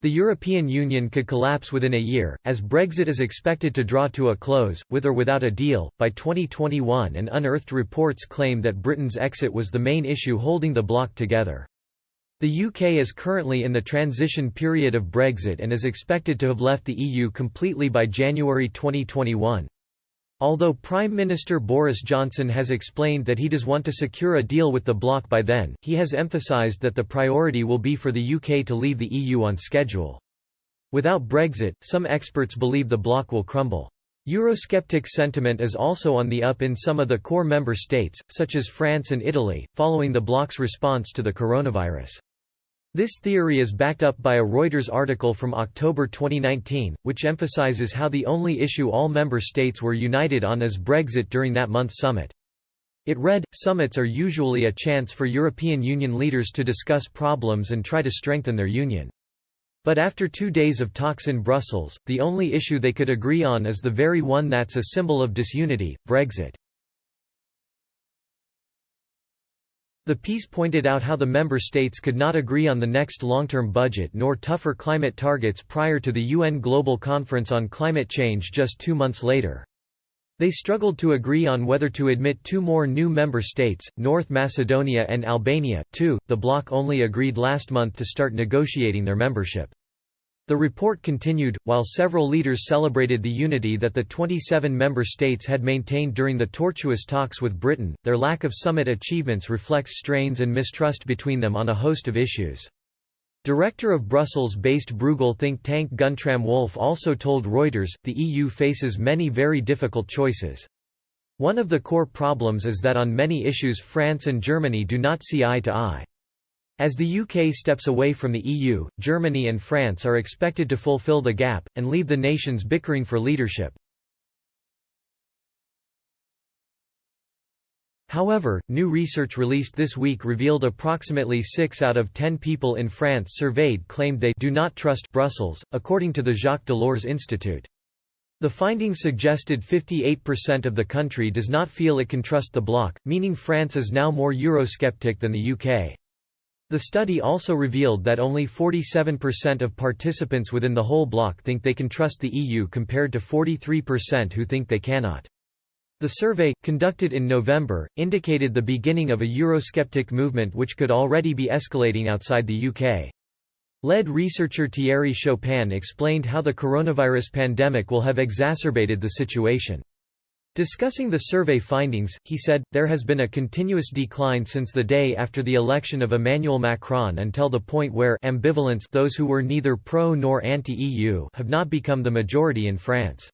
The European Union could collapse within a year, as Brexit is expected to draw to a close, with or without a deal, by 2021, and unearthed reports claim that Britain's exit was the main issue holding the bloc together. The UK is currently in the transition period of Brexit and is expected to have left the EU completely by January 2021. Although Prime Minister Boris Johnson has explained that he does want to secure a deal with the bloc by then, he has emphasised that the priority will be for the UK to leave the EU on schedule. Without Brexit, some experts believe the bloc will crumble. Eurosceptic sentiment is also on the up in some of the core member states, such as France and Italy, following the bloc's response to the coronavirus. This theory is backed up by a Reuters article from October 2019, which emphasizes how the only issue all member states were united on is Brexit during that month's summit. It read, "Summits are usually a chance for European Union leaders to discuss problems and try to strengthen their union. But after 2 days of talks in Brussels, the only issue they could agree on is the very one that's a symbol of disunity, Brexit." The piece pointed out how the member states could not agree on the next long-term budget nor tougher climate targets prior to the UN Global Conference on Climate Change just 2 months later. They struggled to agree on whether to admit 2 more new member states, North Macedonia and Albania, too. The bloc only agreed last month to start negotiating their membership. The report continued, while several leaders celebrated the unity that the 27 member states had maintained during the tortuous talks with Britain, their lack of summit achievements reflects strains and mistrust between them on a host of issues. Director of Brussels-based Bruegel think tank Guntram Wolf also told Reuters, the EU faces many very difficult choices. One of the core problems is that on many issues France and Germany do not see eye to eye. As the UK steps away from the EU, Germany and France are expected to fulfill the gap, and leave the nations bickering for leadership. However, new research released this week revealed approximately 6 out of 10 people in France surveyed claimed they do not trust Brussels, according to the Jacques Delors Institute. The findings suggested 58% of the country does not feel it can trust the bloc, meaning France is now more Eurosceptic than the UK. The study also revealed that only 47% of participants within the whole bloc think they can trust the EU compared to 43% who think they cannot. The survey, conducted in November, indicated the beginning of a Eurosceptic movement which could already be escalating outside the UK. Lead researcher Thierry Chopin explained how the coronavirus pandemic will have exacerbated the situation. Discussing the survey findings, he said, "There has been a continuous decline since the day after the election of Emmanuel Macron until the point where ambivalents, those who were neither pro nor anti-EU, have not become the majority in France.